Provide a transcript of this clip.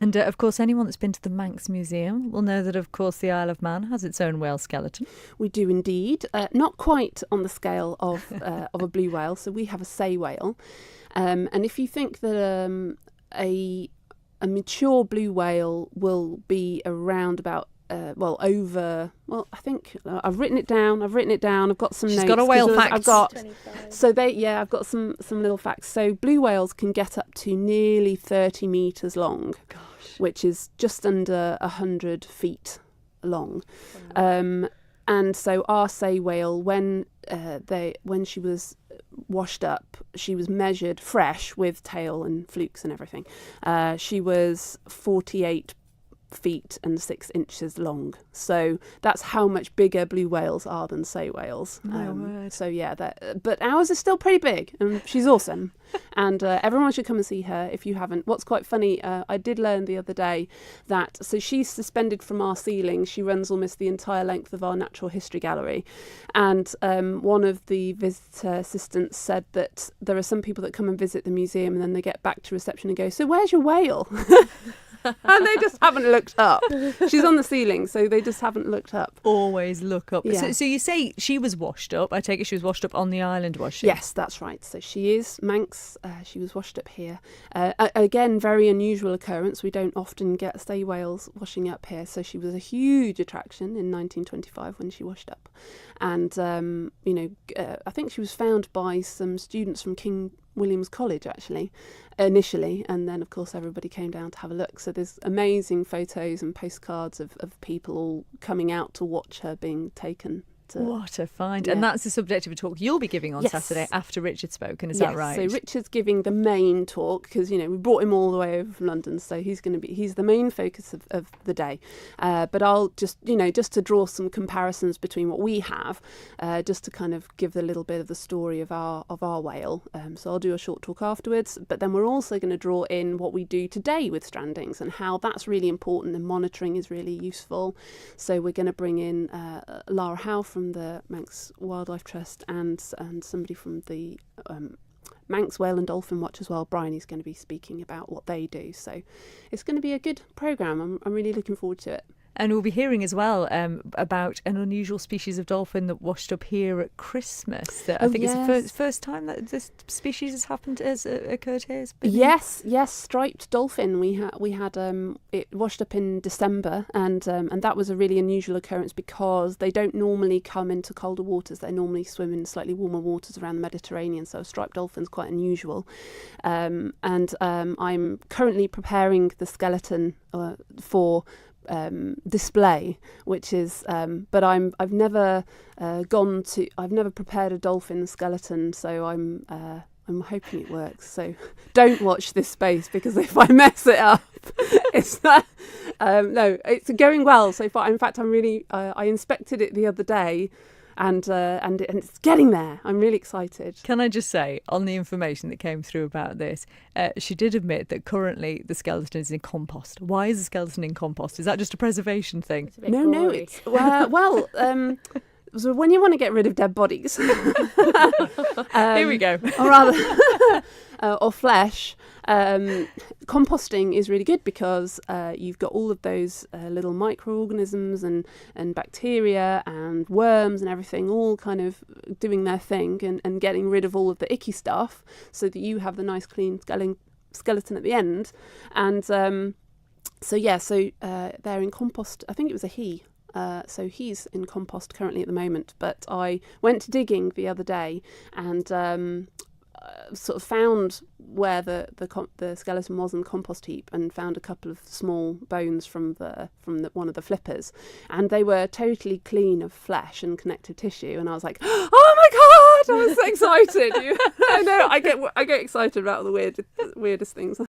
And of course, anyone that's been to the Manx Museum will know that, of course, the Isle of Man has its own whale skeleton. We do indeed. Not quite on the scale of a blue whale. So we have a sei whale. And if you think that a mature blue whale will be around about I think I've written it down. I've got some She's notes. got a whale fact. I've got 25. I've got some little facts. So blue whales can get up to nearly 30 meters long, which is just under 100 feet long. And so our sei whale, when she was washed up, she was measured fresh with tail and flukes and everything. She was 48 feet and 6 inches long. So that's how much bigger blue whales are than sei whales. My word. So yeah, but ours is still pretty big, and she's awesome. And everyone should come and see her if you haven't. What's quite funny, I did learn the other day that, so she's suspended from our ceiling. She runs almost the entire length of our natural history gallery. And one of the visitor assistants said that there are some people that come and visit the museum and then they get back to reception and go, "So where's your whale?" And they just haven't looked up. She's on the ceiling, so they just haven't looked up. Always look up. Yeah. So you say she was washed up. I take it she was washed up on the island, was she? Yes, that's right. So she is Manx. She was washed up here. Again, very unusual occurrence. We don't often get sei whales washing up here. So she was a huge attraction in 1925 when she washed up. And, I think she was found by some students from King William's College, actually, initially. And then, of course, everybody came down to have a look. So there's amazing photos and postcards of people all coming out to watch her being taken. What a find. Yeah. And that's the subject of a talk you'll be giving on Yes. Saturday after Richard's spoken, is Yes, that right? so Richard's giving the main talk because, we brought him all the way over from London, so he's the main focus of the day. But I'll just to draw some comparisons between what we have, just to kind of give a little bit of the story of our whale. So I'll do a short talk afterwards, but then we're also going to draw in what we do today with strandings and how that's really important and monitoring is really useful. So we're going to bring in Lara Howe from the Manx Wildlife Trust and somebody from the Manx Whale and Dolphin Watch as well. Brian is going to be speaking about what they do. So it's going to be a good programme. I'm really looking forward to it. And we'll be hearing as well about an unusual species of dolphin that washed up here at Christmas. That I think it's the first time that this species has occurred here. Yes, striped dolphin. We had it washed up in December, and that was a really unusual occurrence because they don't normally come into colder waters. They normally swim in slightly warmer waters around the Mediterranean. So a striped dolphin's quite unusual. And I'm currently preparing the skeleton for display, which is but I've never prepared a dolphin skeleton, so I'm hoping it works. So don't watch this space, because if I mess it up, it's not it's going well so far. In fact, I'm really I inspected it the other day, and it's getting there. I'm really excited. Can I just say, on the information that came through about this, she did admit that currently the skeleton is in compost. Why is the skeleton in compost? Is that just a preservation thing? It's a bit No, gory. it's so when you want to get rid of dead bodies, Here we go. or rather, or flesh, composting is really good because you've got all of those little microorganisms and bacteria and worms and everything all kind of doing their thing and getting rid of all of the icky stuff so that you have the nice clean skeleton at the end. And they're in compost. I think it was a he. So he's in compost currently at the moment. But I went digging the other day and sort of found where the skeleton was in the compost heap, and found a couple of small bones from one of the flippers, and they were totally clean of flesh and connective tissue. And I was like, oh my god, I was so excited. I know I get excited about the weirdest things.